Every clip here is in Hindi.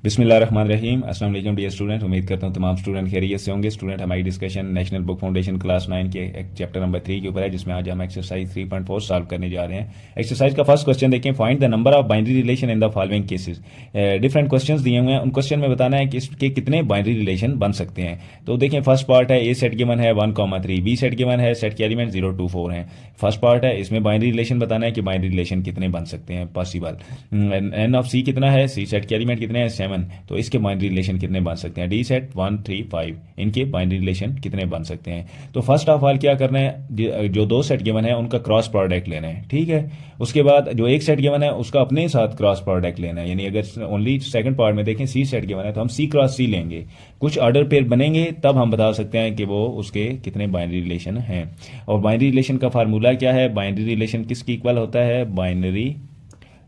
बिस्मिल्लाहिर्रहमानिर्रहीम। अस्सलाम वालेकुम डियर स्टूडेंट, उम्मीद करता हूँ तमाम स्टूडेंट खैरियत से होंगे। स्टूडेंट, हमारी discussion national book foundation class 9 के एक चैप्टर नंबर 3 के ऊपर है, जिसमें आज हम एक्सरसाइज 3.4 सॉल्व करने जा रहे हैं। एक्सरसाइज का फर्स्ट क्वेश्चन देखें। Find the number of binary relation in the following cases. Different questions दिए हुए हैं, उन क्वेश्चन में बताना है कि इसके कितने बाइनरी रिलेशन बन सकते हैं। तो देखें, फर्स्ट पार्ट है ए सेट गिवन है 1,3, बी सेट गिवन है, सेट के एलिमेंट 0 2 4 हैं। फर्स्ट पार्ट है, इसमें बाइनरी रिलेशन बताना है कि बाइनरी रिलेशन कितने बन सकते हैं पॉसिबल। एन ऑफ सी कितना है, सी सेट के एलिमेंट कितने हैं 7, तो इसके बाइनरी रिलेशन कितने बन सकते हैं। डी सेट 1 3 5, इनके बाइनरी रिलेशन कितने बन सकते हैं। तो फर्स्ट ऑफ ऑल क्या करना है, जो दो सेट गिवन है उनका क्रॉस प्रोडक्ट लेना है, ठीक है। उसके बाद जो एक सेट गिवन है उसका अपने साथ क्रॉस प्रोडक्ट लेना है, यानी अगर ओनली सेकंड पार्ट में देखें सी सेट गिवन है तो हम सी क्रॉस सी लेंगे। कुछ ऑर्डर पेयर बनेंगे तब हम बता सकते हैं कि वो उसके कितने बाइनरी रिलेशन हैं। और बाइनरी रिलेशन का फार्मूला क्या है, बाइनरी रिलेशन किसकी इक्वल होता है, बाइनरी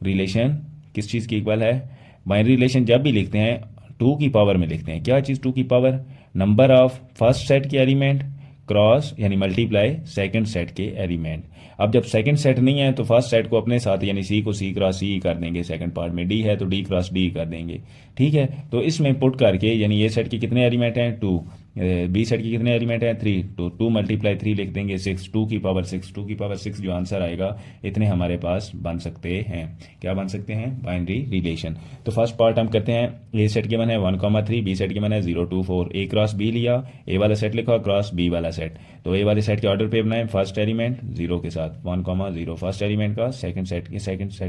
रिलेशन किस चीज़ की इक्वल है। बाइनरी रिलेशन जब भी लिखते हैं 2 की पावर में लिखते हैं। क्या चीज़ 2 की power, number of first set के एलिमेंट क्रॉस यानी मल्टीप्लाई सेकंड सेट के एलिमेंट। अब जब सेकंड सेट नहीं है तो फर्स्ट सेट को अपने साथ यानी सी को सी क्रॉस सी कर देंगे, सेकंड पार्ट में डी है तो डी क्रॉस डी कर देंगे, ठीक है। तो इसमें पुट करके यानी ये सेट के कितने एलिमेंट हैं 2, बी सेट के कितने एलिमेंट हैं 3, तो 2 मल्टीप्लाई 3 लिख देंगे 6, 2 की पावर 6, 2 की पावर 6 जो आंसर आएगा इतने हमारे पास बन सकते हैं। क्या बन सकते हैं, बाइनरी रिलेशन। तो फर्स्ट पार्ट हम करते हैं, ए सेट गिवन है 1,3, बी सेट गिवन है 0 2 4, ए क्रॉस बी लिया, ए वाला सेट लिखा क्रॉस बी वाला सेट। तो ए वाले सेट के ऑर्डर पे बनाए, फर्स्ट एलिमेंट 0 के साथ 1,0 फर्स्ट एलिमेंट का, सेकंड सेट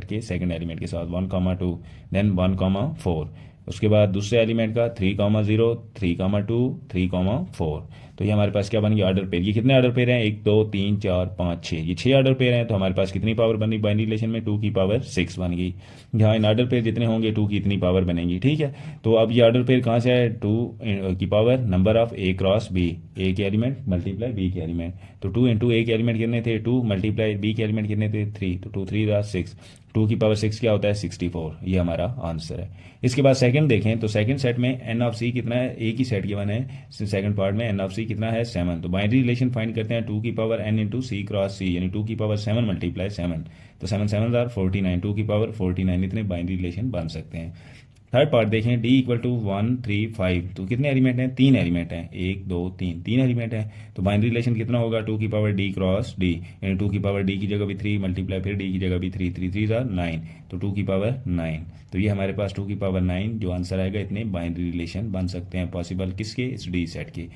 के सेकंड एलिमेंट के साथ 1,2, देन 1,4। उसके बाद दूसरे एलिमेंट का 3,0 3,2 3,4। तो ये हमारे पास क्या बन गया, ऑर्डर पेयर। ये कितने ऑर्डर पेयर हैं, 1 2 3 4 5 6, ये 6 ऑर्डर पेयर हैं। तो हमारे पास कितनी पावर बनी बाइनरी रिलेशन में, 2 की पावर 6 बन गई। यहाँ इन ऑर्डर पेयर जितने होंगे 2 की इतनी पावर बनेगी, ठीक है। तो अब ये ऑर्डर पेयर कहाँ से आए, 2 की power number of A cross B, A के एलिमेंट मल्टीप्लाई बी के एलिमेंट। तो 2 इंटू ए के एलिमेंट कितने थे 2, मल्टीप्लाई बी के एलिमेंट कितने थे 3, तो 2 3 6, 2 की पावर 6 क्या होता है 64, ये हमारा आंसर है। इसके बाद सेकंड देखें, तो सेकंड सेट में एन ऑफ सी कितना है, एक ही सेट गिवन है सेकंड पार्ट में, एन ऑफ सी कितना है 7। तो बाइनरी रिलेशन फाइंड करते हैं 2 की पावर एन इंटू सी क्रॉस सी, यानी 2 की पावर 7 मल्टीप्लाई 7, तो 7 7 49, 2 की पावर 49, इतने बाइनरी रिलेशन बन सकते हैं। थर्ड पार्ट देखें, डी इक्वल टू 1 3 5, तो कितने एलिमेंट हैं, 3 एलिमेंट हैं, 1 2 3, 3 एलिमेंट हैं। तो बाइनरी रिलेशन कितना होगा, 2 की पावर डी क्रॉस डी, यानी 2 की पावर डी की जगह भी 3 मल्टीप्लाई फिर डी की जगह भी 3 3 3 9, तो 2 की पावर 9। तो ये हमारे पास 2 की पावर 9 जो आंसर आएगा, इतने बाइनरी रिलेशन बन सकते हैं पॉसिबल किसके, इस डी सेट के।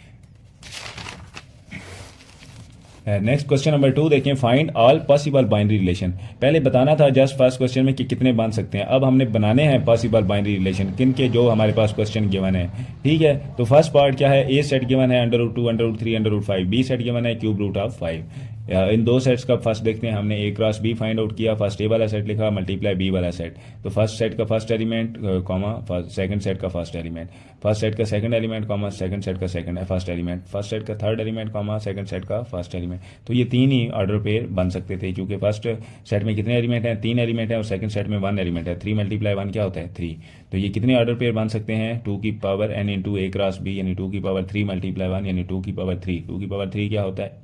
नेक्स्ट क्वेश्चन नंबर 2 देखें, find all possible binary relation. पहले बताना था जस्ट फर्स्ट क्वेश्चन में कि कितने बन सकते हैं, अब हमने बनाने हैं पॉसिबल बाइनरी रिलेशन किन के, जो हमारे पास क्वेश्चन गिवन है, ठीक है। तो फर्स्ट पार्ट क्या है, ए सेट गिवन है √2 √3 √5, बी सेट गिवन है क्यूब रूट ऑफ 5। इन दो सेट्स का फर्स्ट देखते हैं, हमने A cross B find out किया, फर्स्ट ए वाला सेट लिखा मल्टीप्लाई बी वाला सेट। तो फर्स्ट सेट का first element comma second set का फर्स्ट एलिमेंट, फर्स्ट सेट का second element comma second set का second first element, first set का third element comma second set का फर्स्ट एलिमेंट। तो ये 3 ही ऑर्डर पेयर बन सकते थे, क्योंकि फर्स्ट सेट में कितने एलिमेंट हैं 3 एलिमेंट है, और सेकंड सेट में 1 एलिमेंट है, 3 मल्टीप्लाई 1 क्या होता है 3। तो ये कितने ऑर्डर पेयर बन सकते हैं, 2 की पावर एन इंटू ए क्रॉस बी, यानी 2 की पावर 3 मल्टीप्लाई 1 यानी 2 की पावर 3, 2 की पावर 3 क्या होता है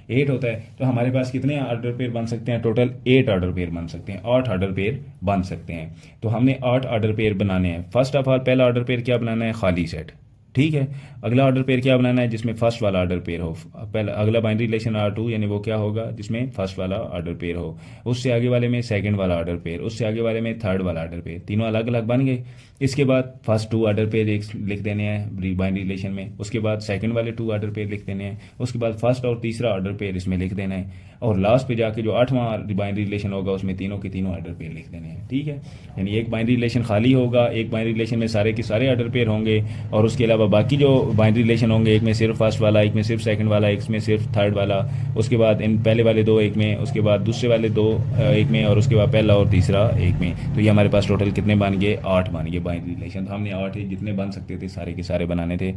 8 होता है। तो हमारे पास कितने ऑर्डर पेयर बन सकते हैं, टोटल 8 ऑर्डर पेयर बन सकते हैं, 8 ऑर्डर पेयर बन सकते हैं। तो हमने 8 ऑर्डर पेयर बनाने हैं। फर्स्ट ऑफ ऑल पहला ऑर्डर पेयर क्या बनाना है, खाली सेट, ठीक है। अगला ऑर्डर पेयर क्या बनाना है, जिसमें फर्स्ट वाला ऑर्डर पेयर हो। पहला अगला बाइनरी रिलेशन R2, यानी वो क्या होगा जिसमें फर्स्ट वाला ऑर्डर पेयर हो, उससे आगे वाले में सेकंड वाला ऑर्डर पेयर, उससे आगे वाले में थर्ड वाला ऑर्डर पेयर, तीनों अलग अलग बन गए। इसके बाद फर्स्ट 2 ऑर्डर पेयर एक लिख देने हैं बाइनरी रिलेशन में, उसके बाद सेकंड वाले 2 ऑर्डर पेयर लिख देने हैं, उसके बाद फर्स्ट और तीसरा ऑर्डर पेयर इसमें लिख देना है, और लास्ट पे जाके जो 8वां बाइनरी रिलेशन होगा उसमें तीनों के तीनों ऑर्डर पेयर लिख देने हैं, ठीक है। यानी एक बाइनरी रिलेशन खाली होगा, एक बाइनरी रिलेशन में सारे के सारे ऑर्डर पेयर होंगे, और उसके अलावा बाकी जो बाइनरी रिलेशन होंगे, एक में सिर्फ फर्स्ट वाला, एक में सिर्फ सेकंड वाला, एक में सिर्फ थर्ड वाला, उसके बाद इन पहले वाले 2 एक में, उसके बाद दूसरे वाले 2 एक में, और उसके बाद पहला और तीसरा एक में। तो ये हमारे पास टोटल कितने बन गए, 8 बन गए बाइनरी रिलेशन। तो हमने 8 जितने बन सकते थे सारे के सारे बनाने थे।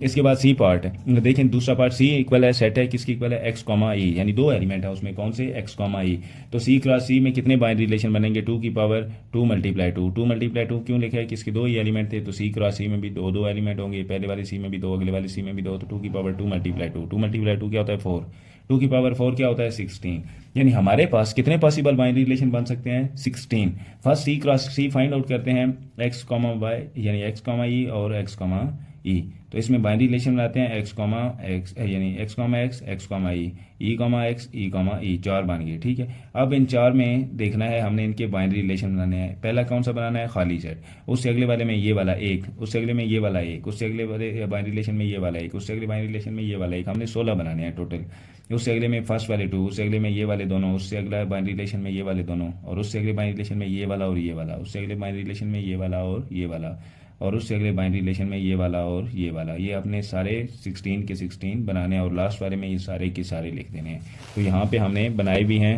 इसके बाद सी पार्ट है, देखें दूसरा पार्ट सी इक्वल है सेट है किसकी इक्वल है, एक्स कॉमा ई, यानी 2 एलिमेंट है उसमें, कौन से एक्स कॉमा ई। तो सी क्रॉस सी में कितने बाइनरी रिलेशन बनेंगे, 2 की पावर 2 मल्टीप्लाई 2, 2 मल्टीप्लाई 2 क्यों लिखा है, किसके 2 ही एलिमेंट थे, तो सी क्रॉस सी में भी 2 एलिमेंट होंगे, पहले वाली सी में भी 2, अगले वाली सी में भी 2, तो 2 की पावर 2 मल्टीप्लाई 2, 2 मल्टीप्लाई 2 क्या होता है 4, 2 की पावर 4 क्या होता है 16। यानी हमारे पास कितने पॉसिबल बाइनरी रिलेशन बन सकते हैं 16। फर्स्ट सी क्रॉस सी फाइंड आउट करते हैं एक्स कॉमा वाई यानी एक्स कॉमा ई और एक्स कॉमा ई। तो इसमें बाइनरी रिलेशन बनाते हैं एक्स कॉमा एक्स यानी X comma X X comma E comma X E comma E, 4 बन गए। ठीक है, अब इन 4 में देखना है हमने इनके बाइनरी रिलेशन बनाने हैं। पहला कौन सा बनाना है खाली सेट, उससे अगले वाले में ये वाला एक, उससे अगले में ये वाला एक, उससे अगले वाले बाइनरी रिलेशन में ये वाला एक, उससे अगले बाइनरी रिलेशन में ये वाला एक। हमने 16 बनाने हैं टोटल। उससे अगले में फर्स्ट वाले 2, उससे अगले में ये वाले दोनों, उससे अगला बाइनरी रिलेशन में ये वाले दोनों, और उससे अगले बाइनरी रिलेशन में ये वाला और ये वाला, उससे अगले बाइनरी रिलेशन में ये वाला और ये वाला, और उससे अगले बाइनरी रिलेशन में ये वाला और ये वाला। ये अपने सारे 16 के 16 बनाने हैं और लास्ट वाले में ये सारे के सारे लिख देने हैं। तो यहाँ पे हमने बनाए भी हैं।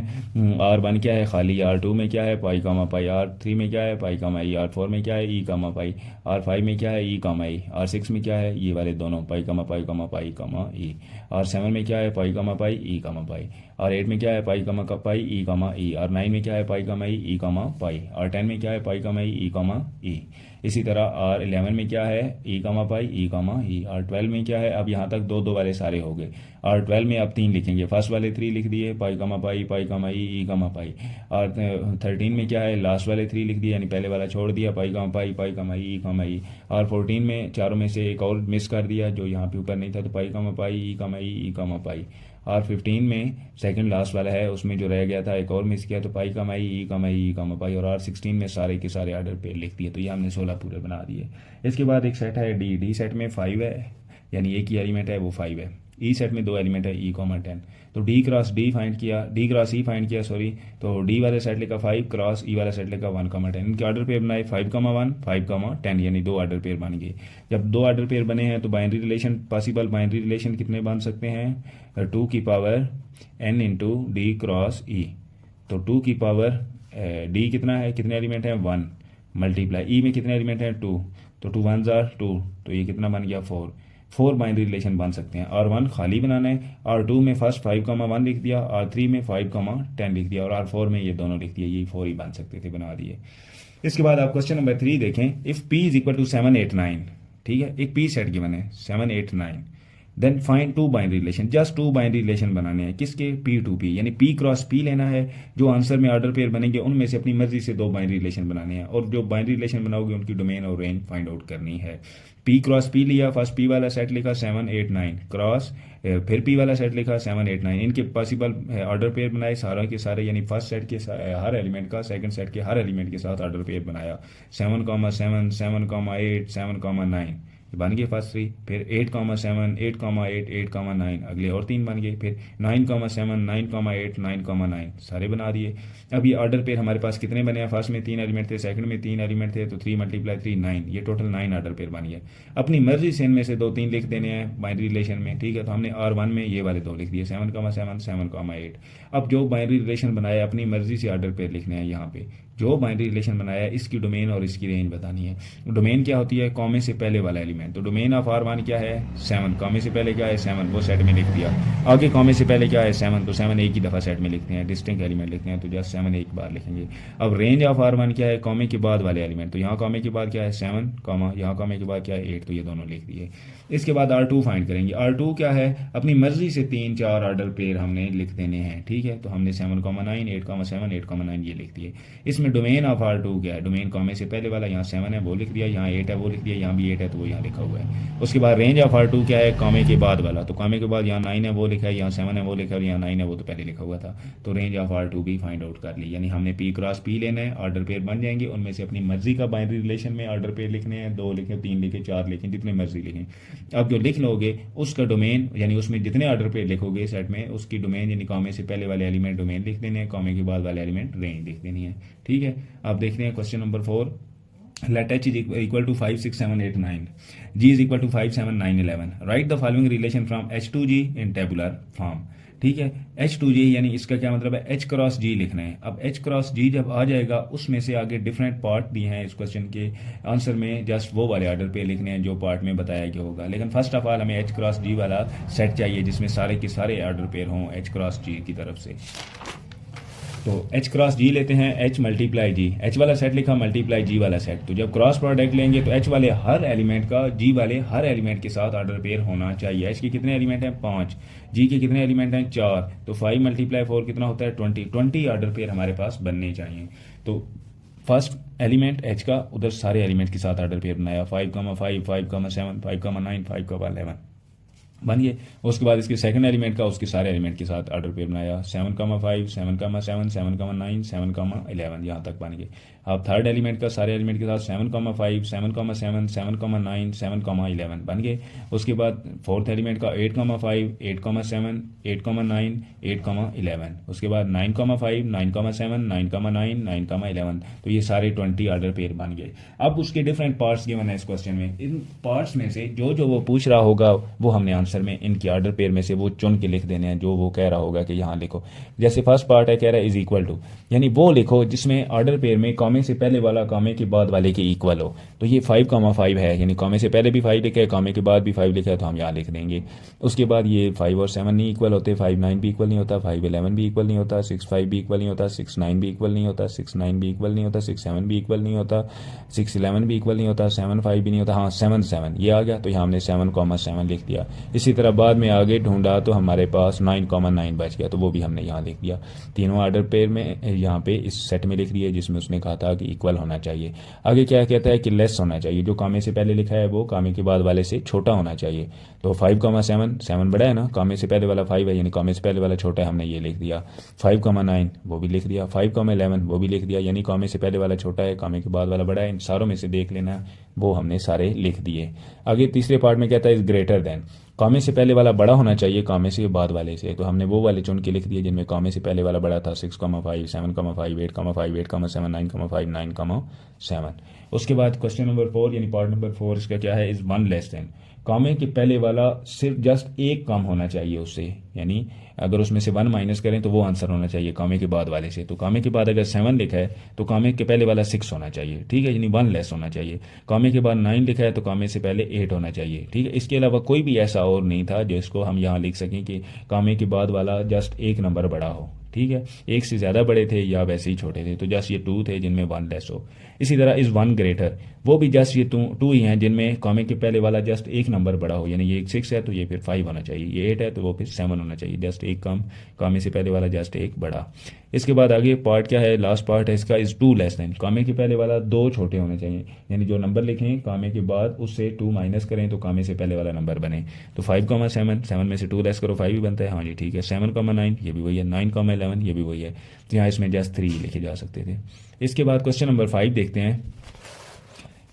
R1 क्या है खाली, R2 में क्या है पाई कामा पाई, R3 में क्या है पाई कामा ई, R4 में क्या है ई कामा पाई, R5 में क्या है ई कामा ई, R6 में क्या है ये वाले दोनों पाई कामा पाई कामा ई, R7 में क्या है पाई कामा पाई ई कामा पाई, R8 में क्या है पाई कामा पाई ई कामा ई, R9 में क्या है पाई कामा ई कामा पाई, R10 में क्या है पाई कामा ई कामा ई। इसी तरह R11 में क्या है ई कामा पाई ई कामा ई। R12 में क्या है, अब यहाँ तक 2 2 वाले सारे हो गए। R12 में अब 3 लिखेंगे, फर्स्ट वाले 3 लिख दिए पाई कामा पाई ई कामा पाई। R13 में क्या है, लास्ट वाले 3 लिख दिए यानी पहले वाला छोड़ दिया पाई कामा ई कामा ई। R14 में चारों में से एक और मिस कर दिया जो यहाँ पे ऊपर नहीं था, तो पाई कामा ई कामा पाई। R15 में सेकंड लास्ट वाला है, उसमें जो रह गया था एक और मिस किया, तो पाई कामा ई कामा पाई। और R16 में सारे के सारे ऑर्डर पे लिख दिए। तो ये हमने 16 पूरे बना दिए। इसके बाद एक सेट है डी सेट में 5 है यानी एक ही एलिमेंट है वो 5 है। ई सेट में 2 एलिमेंट है ई कॉमा 10। तो डी क्रॉस ई फाइंड किया सॉरी। तो डी वाले सेट लेकर 5 क्रॉस ई वाला सेट लेकर 1 कॉमा 10। इनके ऑर्डर पेयर बनाए 5 कॉमा 1 5 कॉमा 10 यानी 2 ऑर्डर पेयर बन गए। जब 2 ऑर्डर पेयर बने हैं तो binary relation possible binary relation कितने बन सकते हैं 2 की power n into D cross E. तो 2 की पावर डी कितना है, कितने एलिमेंट हैं 1 मल्टीप्लाई ई में कितने एलिमेंट हैं 2, तो 2 1 जार 2, तो ये कितना बन गया 4 बाइनरी रिलेशन बन सकते हैं। R1 खाली बनाना है, R2 में फर्स्ट 5 कॉमा 1 लिख दिया, R3 में 5 कॉमा 10 लिख दिया और R4 में ये दोनों लिख दिए। ये 4 ही बन सकते थे, बना दिए। इसके बाद आप क्वेश्चन नंबर 3 देखें। If P is equal to 7 8 9, ठीक है, एक P सेट गिवन है 7 8 9, then find 2 binary relation. Just 2 binary relation बनाने हैं किसके, P टू P यानी P क्रॉस P लेना है। जो आंसर में ऑर्डर पेयर बनेंगे उनमें से अपनी मर्जी से 2 बाइनरी रिलेशन बनाने हैं और जो बाइनरी रिलेशन बनाओगे उनकी डोमेन और रेंज फाइंड आउट करनी है। P क्रॉस P लिया, फर्स्ट P वाला सेट लिखा 7 8 9 क्रॉस फिर P वाला सेट लिखा 7 8 9। इनके पॉसिबल ऑर्डर पेयर बनाए सारे के सारे यानी फर्स्ट सेट के हर एलिमेंट का सेकंड सेट के हर एलिमेंट के साथ ऑर्डर पेयर बनाया 7 7 7 8 7 9 बन गए फर्स्ट 3। फिर 8 7 8 8 8 9 अगले और 3 बन गए। फिर 9 7 9 8 9 9 सारे बना दिए। अब ये ऑर्डर पेयर हमारे पास कितने बने हैं, फर्स्ट में 3 एलिमेंट थे, सेकंड में 3 एलिमेंट थे, तो 3 × 3 9, ये टोटल 9 ऑर्डर पेयर बन गए। अपनी मर्जी से इनमें से 2 3 लिख देने हैं बाइनरी रिलेशन में, ठीक है। तो हमने R1 में ये वाले 2 लिख दिए 7 7 7 8। अब जो बाइनरी रिलेशन बनाया अपनी मर्जी से ऑर्डर पेयर लिखने हैं। यहाँ पे जो बाइनरी रिलेशन बनाया इसकी डोमेन और इसकी रेंज बतानी है। डोमेन क्या होती है, कॉमे से पहले वाला एलिमेंट। तो डोमेन ऑफ R1 क्या है 7, कॉमे से पहले क्या है 7, वो सेट में लिख दिया। आगे कॉमे से पहले क्या है 7, तो 7 एक ही दफ़ा सेट में लिखते हैं, डिस्टिंक्ट एलिमेंट लिखते हैं, तो जस्ट 7 एक बार लिखेंगे। अब रेंज ऑफ R1 क्या है, कॉमे के बाद वाले एलिमेंट। तो यहाँ कॉमे के बाद क्या है 7, कॉमा यहाँ कॉमे के बाद क्या है 8, तो ये दोनों लिख दिए। इसके बाद R2 फाइंड करेंगे। R2 क्या है, अपनी मर्जी से 3 4 ऑर्डर पेयर हमने लिख देने हैं, ठीक है। तो हमने 7 9 8 7 8 9 ये लिख दिए। इसमें डोमेन ऑफ R2 क्या है, डोमेन कॉमे से पहले वाला, यहाँ 7 है वो लिख दिया, यहाँ 8 है वो लिख दिया, यहाँ भी 8 है तो वो यहाँ लिखा हुआ है। उसके बाद रेंज ऑफ R2 क्या है, कॉमे के बाद वाला। तो कॉमे के बाद यहाँ 9 है वो लिखा है, यहाँ 7 है वो लिखा है और यहाँ 9 है वो तो पहले लिखा हुआ था। तो रेंज ऑफ R2 भी फाइंड आउट कर ली। यानी हमने P क्रॉस P लेना है, ऑर्डर पेयर बन जाएंगे, उनमें से अपनी मर्जी का बाइनरी रिलेशन में ऑर्डर पेयर लिखने हैं, 2 लिखें 3 लिखें 4 लिखें, जितने मर्जी लिखें। अब जो लिख लोगे उसका डोमेन यानी उसमें जितने ऑर्डर पेयर लिखोगे सेट में उसकी डोमेन यानी कॉमे से पहले वाले एलिमेंट डोमेन लिख देने हैं, कॉमे के बाद वाले एलिमेंट रेंज लिख देनी है, ठीक है। अब देखते हैं question number 4। Let H is equal to 5 6 7 8 9, G is equal to 5 7 9 11. Write the following relation from H to G in tabular form. ठीक है, H to G यानी इसका क्या मतलब है, H क्रॉस G लिखना है। अब H क्रॉस G जब आ जाएगा उसमें से आगे डिफरेंट पार्ट दिए हैं इस क्वेश्चन के आंसर में, जस्ट वो वाले ऑर्डर पे लिखने हैं जो पार्ट में बताया गया होगा। लेकिन फर्स्ट ऑफ ऑल हमें H क्रॉस G वाला सेट चाहिए जिसमें सारे के सारे ऑर्डर पेयर हों H क्रॉस G की तरफ से। तो एच क्रॉस जी लेते हैं, एच मल्टीप्लाई जी, एच वाला सेट लिखा मल्टीप्लाई जी वाला सेट। तो जब क्रॉस प्रोडक्ट लेंगे तो एच वाले हर एलिमेंट का जी वाले हर एलिमेंट के साथ ऑर्डर पेयर होना चाहिए। एच के कितने एलिमेंट हैं 5, जी के कितने एलिमेंट हैं 4, तो 5 मल्टीप्लाई 4 कितना होता है 20 ऑर्डर पेयर हमारे पास बनने चाहिए। तो फर्स्ट एलिमेंट एच का उधर सारे एलिमेंट के साथ ऑर्डर पेयर बनाया, 5,5, 5,7, 5,9, 5,11 बन गए। उसके बाद इसके सेकंड एलिमेंट का उसके सारे एलिमेंट के साथ ऑर्डर पेयर बनाया, 7,5, 7,7, 7,9, 7,11 यहाँ तक बन गए। अब थर्ड एलिमेंट का सारे एलिमेंट के साथ 7,5, 7,7, 7,9, 7,11 बन गए। उसके बाद फोर्थ एलिमेंट का 8,5, 8,7, 8,9, 8,11, उसके बाद 9,5, 9,7, 9,9, 9,11, तो ये सारे 20 ऑर्डर पेयर बन गए। अब उसके डिफरेंट पार्ट्स गिवन है इस क्वेश्चन में, इन पार्ट्स में से जो जो वो पूछ रहा होगा वो हमने आंसर में इनके ऑर्डर पेयर में से वो चुन के लिख देने हैं जो वो कह रहा होगा कि यहाँ लिखो। जैसे फर्स्ट पार्ट है, कह रहा है इज इक्वल टू, यानी वो लिखो जिसमें ऑर्डर पेयर में कॉमे से पहले वाला कॉमे के बाद वाले के इक्वल हो। तो ये 5,5 है, यानी कॉमे से पहले भी 5 लिखा है, कॉमे के बाद भी 5 लिखा है, तो हम यहाँ लिख देंगे। उसके बाद ये 5 और 7 नहीं इक्वल होते, 5,9 भी इक्वल नहीं होता, 5,11 भी इक्वल नहीं होता, 6,5 भी इक्वल नहीं होता, 6,9 भी इक्वल नहीं होता, 6,9 भी इक्वल नहीं होता, 6,7 भी इक्वल नहीं होता, 6,11 भी इक्वल नहीं होता, 7,5 भी नहीं होता, हाँ 7,7 ये आ गया, तो यहाँ हमने 7,7 लिख दिया। इसी तरह बाद में आगे ढूंढा तो हमारे पास 9,9 बच गया, तो वो भी हमने यहाँ लिख दिया। तीनों ऑर्डर पेयर में यहाँ पे इस सेट में लिख दिए जिसमें उसने कहा था कि इक्वल होना चाहिए। आगे क्या कहता है कि लेस होना चाहिए, जो कामे से पहले लिखा है वो कामे के बाद वाले से छोटा होना चाहिए। तो 5,7, 7 बड़ा है ना, कामे से पहले वाला 5 है, यानी कामे से पहले वाला छोटा है, हमने ये लिख दिया। 5,9 वो भी लिख दिया, 5,11 वो भी लिख दिया, यानी कामे से पहले वाला छोटा है, कामे के बाद वाला बड़ा है। इन सारों में से देख लेना, वो हमने सारे लिख दिए। आगे तीसरे पार्ट में कहता है इज ग्रेटर देन, कामे से पहले वाला बड़ा होना चाहिए कामे से बाद वाले से, तो हमने वो वाले चुन के लिख दिए जिनमें कामे से पहले वाला बड़ा था, 6,5, 7,5, 8,5, 8,7, 9,5, 9,7। उसके बाद क्वेश्चन नंबर 4 यानी पार्ट नंबर 4 इसका क्या है, इज 1 लेस देन, कामे के पहले वाला सिर्फ जस्ट एक कम होना चाहिए उससे, यानी अगर उसमें से 1 माइनस करें तो वो आंसर होना चाहिए कामे के बाद वाले से। तो कामे के बाद अगर 7 लिखा है तो कामे के पहले वाला 6 होना चाहिए, ठीक है, यानी 1 लेस होना चाहिए। कामे के बाद 9 लिखा है तो कामे से पहले 8 होना चाहिए, ठीक है। इसके अलावा कोई भी ऐसा और नहीं था जिसको हम यहाँ लिख सकें कि कामे के बाद वाला जस्ट एक नंबर बड़ा हो, ठीक है, एक से ज़्यादा बड़े थे या वैसे ही छोटे थे, तो जस्ट ये 2 थे जिनमें 1 लेस हो। इसी तरह इज़ 1 ग्रेटर, वो भी जस्ट ये 2 ही हैं जिनमें कामे के पहले वाला जस्ट एक नंबर बड़ा हो, यानी ये 6 है तो ये फिर 5 होना चाहिए, ये 8 है तो वो फिर 7 होना चाहिए, जस्ट एक कम, कामे से पहले वाला जस्ट एक बड़ा। इसके बाद आगे पार्ट क्या है, लास्ट पार्ट है इसका, इज़ 2 लेस देन, कामे के पहले वाला 2 छोटे होने चाहिए, यानी जो नंबर लिखें कामे के बाद उससे 2 माइनस करें तो कामे से पहले वाला नंबर बने। तो 5,7, 7 में से 2 लेस करो 5 ही बनता है, हाँ जी ठीक है। 7,9 ये भी वही है, 9,11 ये भी वही है, तो यहाँ इसमें जस्ट 3 लिखे जा सकते थे। इसके बाद क्वेश्चन नंबर 5 देखते हैं।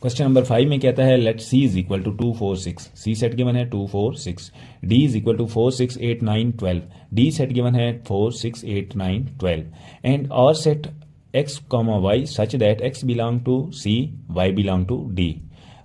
क्वेश्चन नंबर 5 में कहता है let C is equal to 2, 4, 6, C set given है 2, 4, 6, D is equal to 4, 6, 8, 9, 12, D set given है 4, 6, 8, 9, 12 and R set x, y such that x belong to C, y belong to D.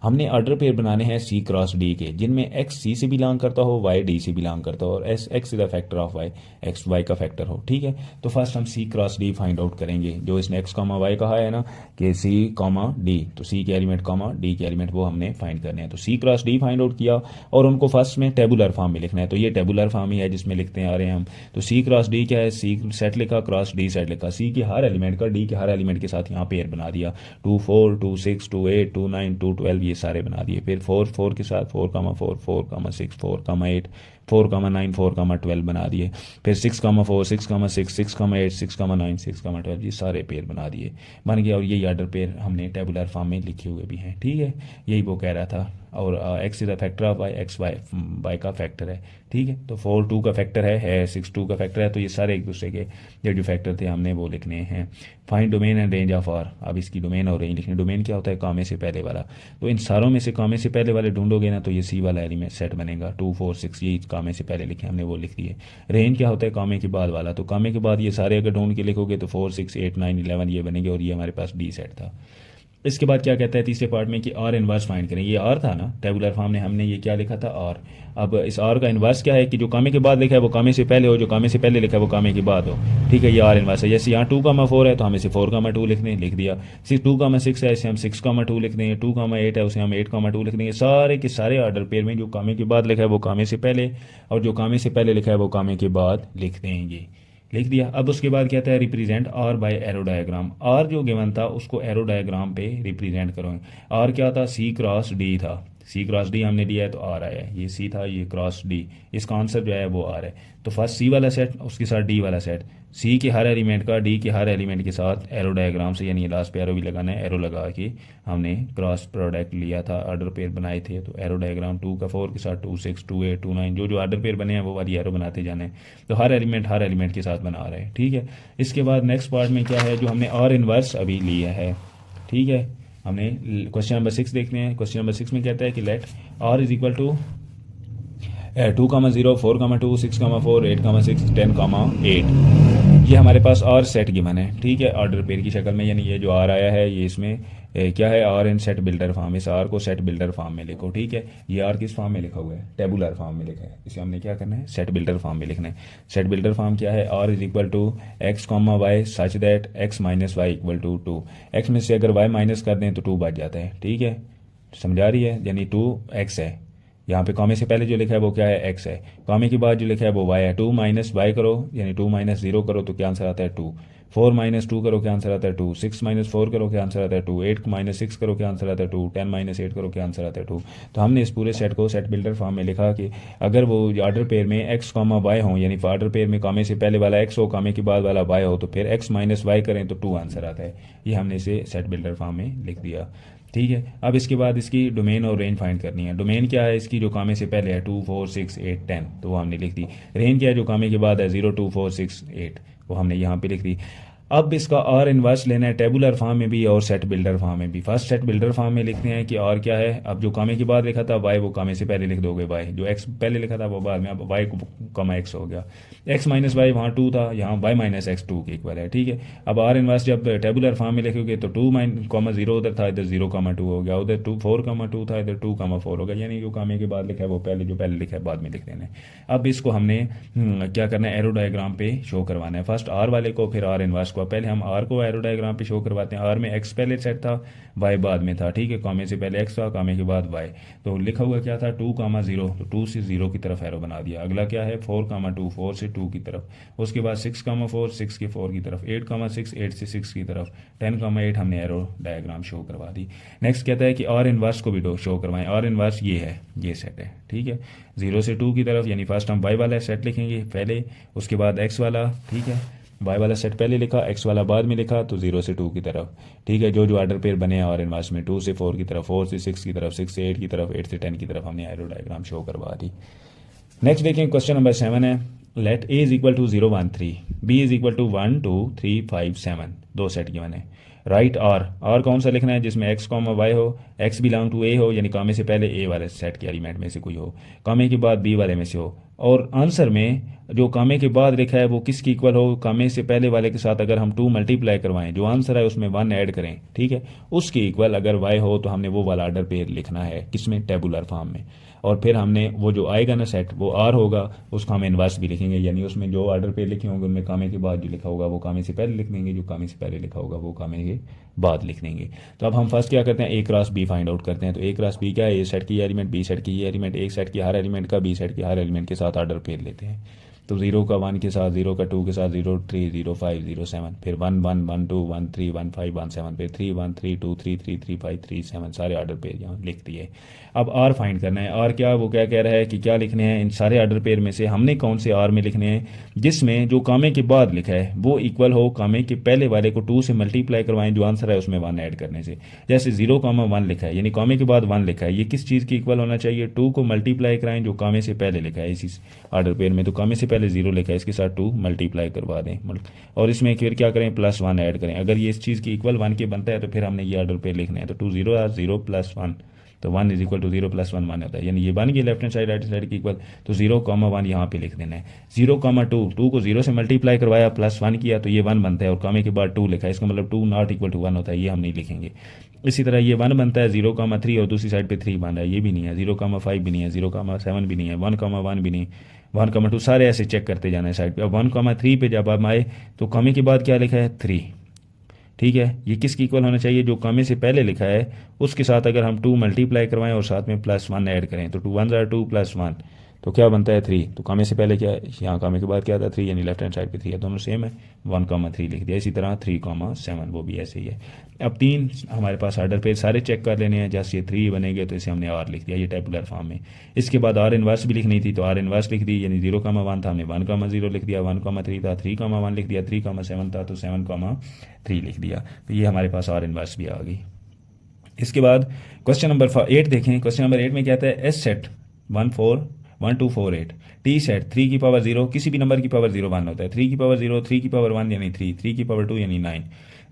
हमने ऑर्डर पेयर बनाने हैं सी क्रॉस डी के, जिनमें एक्स सी से बिलोंग करता हो, वाई डी से बिलोंग करता हो, और as x is the factor of y, x y का फैक्टर हो, ठीक है। तो फर्स्ट हम C cross D find out करेंगे, जो इसने एक्स कॉमा वाई कहा है ना कि सी कॉमा डी, तो सी के एलिमेंट कॉमा डी के एलिमेंट वो हमने फाइंड करने हैं। तो सी क्रॉस डी फाइंड आउट किया और उनको फर्स्ट में टेबुलर फॉर्म में लिखना है, तो ये टेबुलर फॉर्म ही है जिसमें लिखते आ रहे हैं हम। तो सी क्रॉस डी क्या है, सी सेट लिखा, क्रॉस डी सेट लिखा, सी के हर एलिमेंट का डी के हर एलिमेंट के साथ यहाँ पेयर बना दिया, 2, 4, 2, 6, 2, 8, 2, 9, 2, 12 ये सारे बना दिए। फिर 4, 4 के साथ 4, 4, 4, 6, 4, 8, 4, 9, 4, 12 बना दिए। फिर 6, 4, 6, 6, 6, 8, 6, 9, 6, 12 ये सारे पेयर बना दिए, बन गया। और ये ऑर्डर पेयर हमने टेबुलर फॉर्म में लिखे हुए भी हैं, ठीक है, यही वो कह रहा था। और x is the factor of y, x y का फैक्टर है, ठीक है। तो 4 2 का फैक्टर है 6 2 का फैक्टर है, तो ये सारे एक दूसरे के जो फैक्टर थे हमने वो लिखने हैं। Find domain and range of R, अब इसकी डोमेन और रेंज लिखनी। डोमेन क्या होता है, कामे से पहले वाला, तो इन सारों में से कामे से पहले वाले ढूंढोगे ना तो ये सी वाला एलिमेंट सेट बनेगा, 2, 4, 6 ये कामे से पहले लिखे हमने वो लिख दिए। रेंज क्या होता है, कामे के बाद वाला, तो कामे के बाद ये सारे अगर ढूंढ के लिखोगे तो 4, 6, 8, 9, 11 ये बनेंगे, और ये हमारे पास डी सेट था। इसके बाद क्या कहता है तीसरे पार्ट में कि आर इनवर्स फाइंड करें। ये आर था ना टेबुलर फॉर्म में, हमने ये क्या लिखा था आर। अब इस आर का इनवर्स क्या है कि जो कामे के बाद लिखा है वो कामे से पहले हो, जो कामे से पहले लिखा है वो कामे के बाद हो, ठीक है, ये आर इनवर्स है। जैसे यहाँ 2,4 है तो हम इसे 4,2 लिख दें, लिख दिया। 2,6 है इसे हम 6,2 लिख देंगे, 2,8 है उसे हम 8,2 लिख देंगे। सारे के सारे ऑर्डर पेयर में जो कामे के बाद लिखा है वो कामे से पहले, और जो कामे से पहले लिखा है वो कामे के बाद लिख देंगे, लिख दिया। अब उसके बाद कहता है represent R by arrow diagram. R जो गिवन था उसको एरो डायग्राम पे रिप्रेजेंट करोगे। आर क्या था, सी क्रॉस डी था। सी क्रॉस डी हमने लिया है तो आर आया है, ये सी था, ये क्रॉस डी, इसका आंसर जो है वो आर है। तो फर्स्ट सी वाला सेट, उसके साथ डी वाला सेट, सी के हर एलिमेंट का डी के हर एलिमेंट के साथ एरो डायग्राम से, यानी लास्ट पे एरो भी लगाना है, एरो लगा के हमने क्रॉस प्रोडक्ट लिया था, ऑर्डर पेयर बनाए थे। तो एरो डायग्राम 2 का 4 के साथ 2 6 2 8 2 9, जो जो ऑर्डर पेयर बने हैं वो वाली एरो बनाते जाने हैं। तो हर एलिमेंट के साथ बना रहे हैं, ठीक है। इसके बाद नेक्स्ट पार्ट में क्या है, जो हमने आर इनवर्स अभी लिया है, ठीक है। हमने क्वेश्चन नंबर 6 देखते हैं। क्वेश्चन नंबर 6 में कहता है कि let R is equal to 2,0 4,2 6,4 8,6 10,8। ये हमारे पास आर सेट गिवन है, ठीक है, ऑर्डर पेयर की शक्ल में, यानी ये जो आर आया है ये इसमें क्या है, R in set builder form. इस आर को सेट बिल्डर फॉर्म में लिखो, ठीक है। ये आर किस फॉर्म में लिखा हुआ है, टेबुलर फॉर्म में लिखा है। इसे हमने क्या करना है, सेट बिल्डर फॉर्म में लिखना है। सेट बिल्डर फॉर्म क्या है, R is equal to x comma y such that x minus y equal to 2। X में से अगर वाई माइनस कर दें तो 2 बच जाता है, ठीक है, समझा रही है, यानी 2 एक्स है। यहाँ पे कॉमे से पहले जो लिखा है वो क्या है, एक्स है। कॉमे के बाद जो लिखा है वो वाई है। 2 माइनस वाई करो, यानी 2 माइनस 0 करो तो क्या आंसर आता है 2। 4 माइनस 2 करो क्या आंसर आता है 2। 6 माइनस 4 करो क्या आंसर आता है 2। 8 माइनस 6 करो क्या आंसर आता है 2। 10 माइनस 8 करो क्या आंसर आता है 2। तो हमने इस पूरे सेट को सेट बिल्डर फॉर्म में लिखा कि अगर वो ऑर्डर पेयर में एक्स कॉमा वाई हो, यानी ऑर्डर पेयर में कॉमे से पहले वाला एक्स हो, कॉमे के बाद वाला वाई हो, तो फिर एक्स माइनस वाई करें तो 2 आंसर आता है। ये हमने इसे सेट बिल्डर फॉर्म में लिख दिया, ठीक है। अब इसके बाद इसकी डोमेन और रेंज फाइंड करनी है। डोमेन क्या है इसकी, जो कामे से पहले है 2 4 6 8 10, तो वो हमने लिख दी। रेंज क्या है, जो कामे के बाद है 0 2 4 6 8, वो हमने यहाँ पे लिख दी। अब इसका आर इनवर्स लेना है, टेबुलर फॉर्म में भी और सेट बिल्डर फॉर्म में भी। फर्स्ट सेट बिल्डर फॉर्म में लिखते हैं कि आर क्या है। अब जो कामे के बाद लिखा था वाई, वो कामे से पहले लिख दोगे वाई, जो एक्स पहले लिखा था वो बाद में, अब वाई कॉमा एक्स हो गया। एक्स माइनस वाई वहाँ 2 था, यहाँ वाई माइनस एक्स 2 के इक्वल है, ठीक है। अब आर इनवर्स जब टेबुलर फॉर्म में लिखोगे तो 2 कॉमा 0 उधर था, इधर 0,2 हो गया, उधर 4,2 था, इधर 2,4 हो गया, यानी जो कामे के बाद लिखा है वो पहले, जो पहले लिखा है बाद में लिख देना है। अब इसको हमने क्या करना है, एरो डायग्राम पे शो करवाना है। फर्स्ट आर वाले को, फिर आर इनवर्स को। पहले हम आर को एरो डायग्राम पे शो करवाते हैं। आर में एक्स पहले सेट था, वाई बाद में था, ठीक है। कामे से पहले एक्स था, कामे के बाद वाई। तो लिखा हुआ क्या था 2,0, तो 2 से 0 की तरफ एरो बना दिया। अगला क्या है 4,2, 4 से 2 की तरफ। उसके बाद 6,4, 6 के 4 की तरफ। 8,6, 8 से 6 की तरफ। 10,8 हमने एरो डायग्राम शो करवा दी। नेक्स्ट कहता है कि आर इनवर्स को भी शो करवाएं। आर इनवर्स ये है, ये सेट है, ठीक है, 0 से 2 की तरफ, यानी फर्स्ट हम वाई वाला सेट लिखेंगे पहले, उसके बाद एक्स वाला, ठीक है। वाई वाला सेट पहले लिखा, एक्स वाला बाद में लिखा, तो 0 से 2 की तरफ, ठीक है। जो जो ऑर्डर पेयर बने और इनवर्स में 2 से 4 की तरफ, 4 से 6 की तरफ, 6 से 8 की तरफ, 8 से 10 की तरफ हमने एरो डायग्राम शो करवा दी। नेक्स्ट देखें, क्वेश्चन नंबर 7 है, let A is equal to 0 1 3, B is equal to 1 2 3 5 7, दो सेट गिवन है। राइट आर कौन सा लिखना है, जिसमें एक्स कॉमा वाई हो, एक्स बिलोंग टू ए हो, यानी कामे से पहले ए वाले सेट के एलिमेंट में से कोई हो, कामे के बाद बी वाले में से हो, और आंसर में जो कामे के बाद लिखा है वो किसकी इक्वल हो, कामे से पहले वाले के साथ अगर हम 2 मल्टीप्लाई करवाएं, जो आंसर है उसमें 1 ऐड करें, ठीक है, उसकी इक्वल अगर वाई हो तो हमने वो वाला ऑर्डर पेयर लिखना है, किसमें, टेबुलर फॉर्म में। और फिर हमने वो जो आएगा ना सेट, वो आर होगा, उसका हम इनवर्स भी लिखेंगे, यानी उसमें जो ऑर्डर पेयर लिखे होंगे उनमें कामे के बाद जो लिखा होगा वो कामे से पहले लिख देंगे, जो कामे से पहले लिखा होगा वो कामे के बाद लिख देंगे। तो अब हम फर्स्ट क्या करते हैं, ए क्रॉस बी फाइंड आउट करते हैं। तो ए क्रॉस बी क्या है, ए सेट की एलिमेंट, बी सेट की एलिमेंट, एक सेट की हर एलिमेंट का बी सेट की हर एलिमेंट के साथ ऑर्डर पेयर लेते हैं। तो 0 का 1 के साथ, 0 का 2 के साथ, 0 3 0 5 0 7, फिर 1 1 1 2 1 3 1 5 1 7, फिर 3 1 3 2 3 3 3 5 3 7, सारे ऑर्डर पेयर यहाँ लिख दिए। अब आर फाइंड करना है। आर क्या, वो क्या कह रहा है कि क्या लिखने हैं, इन सारे ऑर्डर पेयर में से हमने कौन से आर में लिखने हैं जिसमें जो कामे के बाद लिखा है वो इक्वल हो कामे के पहले वाले को 2 से मल्टीप्लाई करवाएं, जो आंसर है उसमें 1 ऐड करने से। जैसे 0,1 लिखा है, यानी कामे के बाद 1 लिखा है, ये किस चीज़ की इक्वल होना चाहिए, 2 को मल्टीप्लाई कराएं जो कामे से पहले लिखा है इसी ऑर्डर पेयर में। तो कामे से पहले 0 लिखा है, इसके साथ 2 मल्टीप्लाई करवा दें, और इसमें फिर क्या करें, +1 ऐड करें। अगर ये इस चीज़ की इक्वल 1 के बनता है तो फिर हमने ये ऑर्डर पेयर लिखना है। तो 2 0 0 +1, तो 1 इज इक्वल टू 0 +1 1 होता है, यानी ये बन गई left hand side right side की इक्वल। तो 0,1 यहाँ पे लिख देना है। 0,2, 2 को 0 से मल्टीप्लाई करवाया, +1 किया, तो ये 1 बनता है, और कामे के बाद 2 लिखा है, इसका मतलब 2 नॉट इक्वल टू 1 होता है, ये हम नहीं लिखेंगे। इसी तरह ये 1 बनता है, 0,3 और दूसरी साइड पे 3 बन रहा है, ये भी नहीं है। 0,5 भी नहीं है, 0,7 भी नहीं है, 1,1 भी नहीं, 1,2, सारे ऐसे चेक करते जाना है साइड पे। अब 1,3 पे जब हम आए तो कामे के बाद क्या लिखा है, 3, ठीक है। ये किसकी इक्वल होना चाहिए, जो कामे से पहले लिखा है उसके साथ अगर हम 2 मल्टीप्लाई करवाएं और साथ में +1 ऐड करें, तो 2 1 2 +1, तो क्या बनता है 3। तो कामे से पहले क्या है, यहाँ कामे के बाद क्या था 3, यानी लेफ्ट हैंड साइड पे 3 है, दोनों सेम है, 1,3 लिख दिया। इसी तरह 3,7 वो भी ऐसे ही है। अब 3 हमारे पास ऑर्डर पे सारे चेक कर लेने हैं, जैसे ये 3 बनेंगे तो इसे हमने आर लिख दिया, ये टेबुलर फॉर्म में। इसके बाद आर इनवर्स भी लिखनी थी, तो आर इनवर्स लिख दी, यानी 0,1 था हमने 1,0 लिख दिया, 1,3 था 3,1 लिख दिया, 3,7 था तो 7,3 लिख दिया। तो ये हमारे पास आर इनवर्स भी आ गई। इसके बाद क्वेश्चन नंबर 8 देखें। क्वेश्चन नंबर 8 में क्या आता है, एस सेट 1,2,4,8, टी सेट 3 की पावर 0, किसी भी नंबर की पावर 0 1 होता है, 3 की पावर 0, 3 की पावर 1 यानी 3, 3 की पावर 2 यानी 9,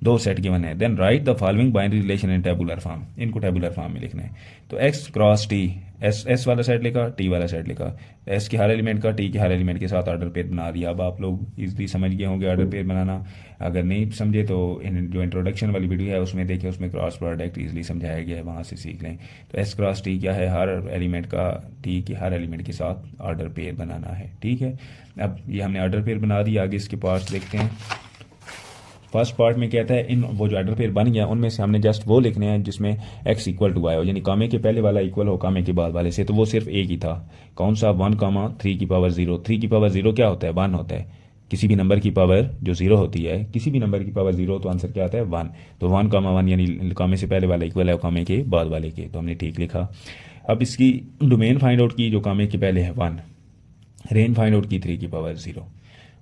दो सेट गिवन है। Then write the following binary relation in tabular form, इनको टेबुलर फॉर्म में लिखना है। तो एक्स क्रॉस टी, एस वाला सेट लिखा, टी वाला सेट लिखा, एस के हर एलिमेंट का टी के हर एलिमेंट के साथ ऑर्डर पेयर बना दिया। अब आप लोग इजली समझ गए होंगे ऑर्डर पेयर बनाना, अगर नहीं समझे तो जो इंट्रोडक्शन वाली वीडियो है उसमें देखिए, उसमें क्रॉस प्रोडक्ट इजली समझाया गया है, वहाँ से सीख लें। तो एस क्रॉस टी क्या है, हर एलिमेंट का टी के हर एलिमेंट के साथ ऑर्डर पेयर बनाना है, ठीक है। अब ये हमने ऑर्डर पेयर बना दिया, आगे इसके पार्ट्स देखते हैं। फर्स्ट पार्ट में कहता है इन वो जो ऑर्डर पेयर बन गया उनमें से हमने जस्ट वो लिखने हैं जिसमें x इक्वल टू वाई हो, यानी कामे के पहले वाला इक्वल हो कामे के बाद वाले से। तो वो सिर्फ एक ही था, कौन सा, 1,3 की पावर 0। 3 की पावर 0 क्या होता है, 1 होता है। किसी भी नंबर की पावर जो 0 होती है, किसी भी नंबर की पावर 0, तो आंसर क्या आता है 1। तो 1,1 यानी कामे से पहले वाला इक्वल है कामे के बाद वाले के, तो हमने ठीक लिखा। अब इसकी डोमेन फाइंड आउट की, जो कामे के पहले है 1, रेंज फाइंड आउट की 3 की पावर 0।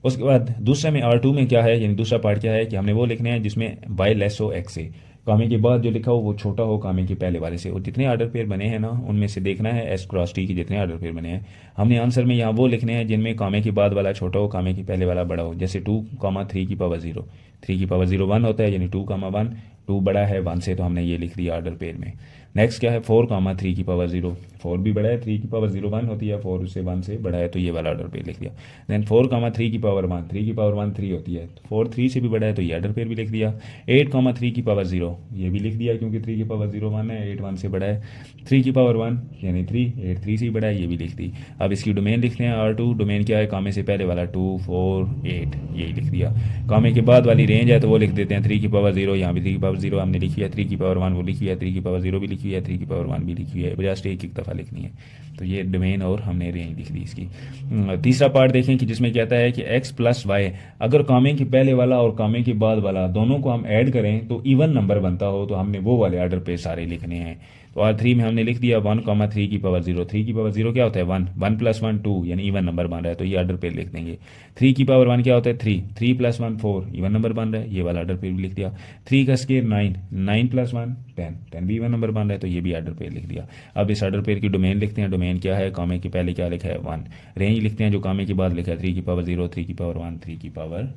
उसके बाद दूसरे में R2 में क्या है, यानी दूसरा पार्ट क्या है कि हमने वो लिखने हैं जिसमें y लेस हो x से, कामे के बाद जो लिखा हो वो छोटा हो कामे के पहले वाले से। और जितने ऑर्डर पेयर बने हैं ना उनमें से देखना है एस क्रॉस टी के जितने ऑर्डर पेयर बने हैं, हमने आंसर में यहाँ वो लिखने हैं जिनमें कामे के बाद वाला छोटा हो कामे के पहले वाला बड़ा हो। जैसे 2,3 की पावर 0, 3 की पावर 0 1 होता है, यानी 2,1, 2 बड़ा है 1 से, तो हमने ये लिख दिया ऑर्डर पेयर में। नेक्स्ट क्या है 4,3 की पावर 0, 4 भी बड़ा है, 3 की पावर 0 1 होती है, 4 उससे 1 से बड़ा है, तो ये वाला ऑर्डर पेयर लिख दिया। देन 4,3 की पावर 1, 3 की पावर 1 3 होती है, तो 4 3 से भी बड़ा है, तो ये ऑर्डर पेयर भी लिख दिया। 8,3 की पावर 0, ये भी लिख दिया क्योंकि 3 की पावर 0 1 है, 8 1 से बड़ा है। 3 की पावर 1 यानी 3, 8 3 से ही बड़ा है, ये भी लिख दी। अब इसकी डोमेन लिखते हैं R2, डोमेन क्या है, कामे से पहले वाला 2 4 8, यही लिख दिया। कामे के बाद वाली रेंज है तो वो लिख देते हैं 3 की पावर 0, यहाँ भी 3 की पावर 0 हमने लिखी है, 3 की पावर 1 वो लिखी है, 3 की पावर 0 भी लिखी है, 3 की पावर 1 भी लिखी है, जस्ट एक दफ़ा लिखनी है। तो ये डोमेन और हमने रेंज लिख दी इसकी। तीसरा पार्ट देखें कि जिसमें कहता है कि x प्लस वाई, अगर कामे के पहले वाला और कामे के बाद वाला दोनों को हम ऐड करें तो इवन नंबर बनता हो, तो हमने वो वाले ऑर्डर पे सारे लिखने हैं। तो R3 में हमने लिख दिया 1,3 की पावर 0, 3 की पावर 0 क्या होता है 1, 1 प्लस 1 2, यानी इवन नंबर बन रहा है, तो ये ऑर्डर पे लिख देंगे। 3 की पावर 1 क्या होता है 3, 3 प्लस 1 4, इवन नंबर बन रहा है, ये वाला ऑर्डर पे भी लिख दिया। 3 का स्केयर 9, 9 प्लस 1 10, 10 भी इवन नंबर बन रहा है, तो ये भी ऑर्डर पे लिख दिया। अब इस ऑर्डर पेयर की डोमेन लिखते हैं, डोमेन क्या है, कामे के पहले क्या लिखा है 1, रेंज लिखते हैं जो कामे के बाद लिखा है 3 की पावर 0, 3 की पावर 1, 3 की पावर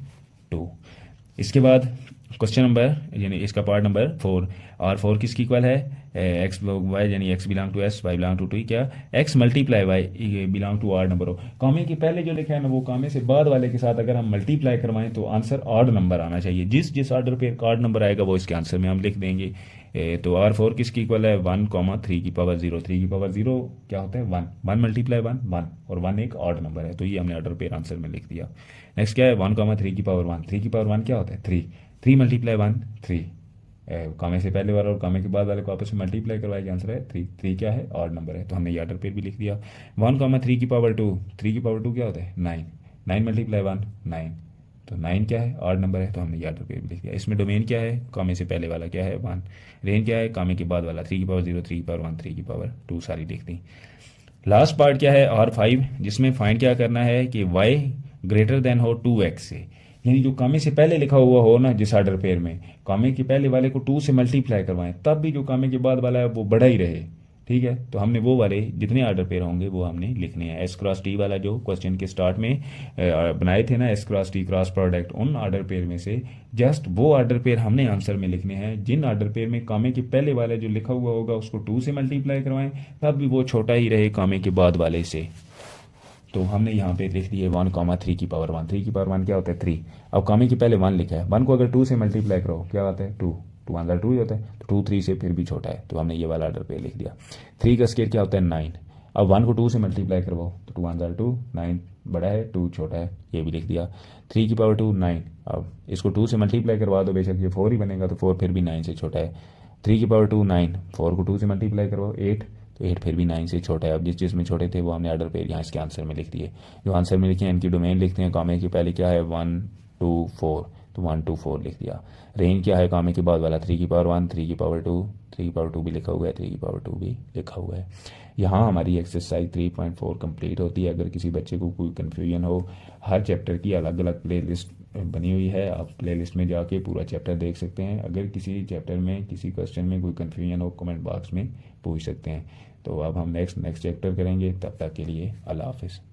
2। इसके बाद क्वेश्चन नंबर यानी इसका पार्ट नंबर 4, और 4 किसकी इक्वल है, एक्स वाई, यानी X belong to S, Y belong to T, क्या X multiply Y belong to R number हो। कामे के पहले जो लिखा है ना वो कामे से बाद वाले के साथ अगर हम मल्टीप्लाई करवाएं तो आंसर ऑड नंबर आना चाहिए, जिस जिस ऑर्डर पे ऑड नंबर आएगा वो इसके आंसर में हम लिख देंगे। तो R4 किसकी इक्वल है 1,3 की पावर 0, 3 की पावर 0 क्या होता है 1, 1 मल्टीप्लाई 1 1, और 1 एक ऑड नंबर है, तो ये हमने ऑर्डर पेयर आंसर में लिख दिया। नेक्स्ट क्या है 1,3 की पावर 1, 3 की पावर 1 क्या होता है 3, 3 मल्टीप्लाई 1 3, कामे से पहले वाला और कामे के बाद वाले को आपस में मल्टीप्लाई करवाया, आंसर है 3, 3 क्या है ऑड नंबर है, तो हमने ये ऑर्डर पेयर भी लिख दिया। 1,3 की पावर 2, 3 की पावर 2 क्या होता है 9, 9 मल्टीप्लाई 1 9, तो 9 क्या है ऑड नंबर है, तो हमने ये ऑर्डर पेयर भी लिख दिया। इसमें डोमेन क्या है, कामे से पहले वाला क्या है 1, रेंज क्या है, कामे के बाद वाला 3 की पावर 0, 3 की पावर 1, 3 की पावर 2 सारी लिख दी। लास्ट पार्ट क्या है R5, जिसमें फाइंड क्या करना है कि y ग्रेटर देन हो 2x से, यानी जो कामे से पहले लिखा हुआ हो ना जिस ऑर्डर पेयर में, कामे के पहले वाले को 2 से मल्टीप्लाई करवाएं तब भी जो कामे के बाद वाला है वो बड़ा ही रहे, ठीक है। तो हमने वो वाले जितने ऑर्डर पेयर होंगे वो हमने लिखने हैं। एस क्रॉस टी वाला जो क्वेश्चन के स्टार्ट में बनाए थे ना, S cross T cross product, उन ऑर्डर पेयर में से जस्ट वो ऑर्डर पेयर हमने आंसर में लिखने हैं जिन ऑर्डर पेयर में कामे के पहले वाले जो लिखा हुआ होगा उसको 2 से मल्टीप्लाई करवाएं तब भी वो छोटा ही रहे कामे के बाद वाले से। तो हमने यहाँ पे लिख दिए 1,3 की पावर 1, 3 की पावर 1 क्या होता है 3, अब कामे के पहले 1 लिखा है, 1 को अगर 2 से मल्टीप्लाई करो क्या आता है 2, 2 1 2 ही होता है, तो 2 3 से फिर भी छोटा है, तो हमने ये वाला ऑर्डर पे लिख दिया। 3 का स्केयर क्या होता है 9, अब 1 को 2 से मल्टीप्लाई करवाओ तो 2 1 2, 9 बड़ा है 2 छोटा है, ये भी लिख दिया। 3 की पावर 2 9, अब इसको 2 से मल्टीप्लाई करवा दो, बेशक ये 4 ही बनेगा तो 4 फिर भी 9 से छोटा है। 3 की पावर 2 9, 4 को 2 से मल्टीप्लाई करवाओ 8, तो 8 फिर भी 9 से छोटा है। अब जिस में छोटे थे वो हमने ऑर्डर पेयर यहाँ इसके आंसर में लिख दिए। जो आंसर में लिखे हैं इनकी डोमेन लिखते हैं। कामे की पहले क्या है 1 2 4, तो 1 2 4 लिख दिया। रेंज क्या है कामे के बाद वाला 3 की पावर 1 3 की पावर 2, 3 की पावर 2 भी लिखा हुआ है, 3 की पावर 2 भी लिखा हुआ है। यहाँ हमारी एक्सरसाइज 3.4 कंप्लीट होती है। अगर किसी बच्चे को कोई कन्फ्यूजन हो, हर चैप्टर की अलग अलग प्ले लिस्ट बनी हुई है, आप प्ले लिस्ट में जाके पूरा चैप्टर देख सकते हैं। अगर किसी चैप्टर में किसी क्वेश्चन में कोई कन्फ्यूजन हो कमेंट बॉक्स में पूछ सकते हैं। तो अब हम नेक्स्ट चैप्टर करेंगे, तब तक के लिए अल्लाह हाफिज़।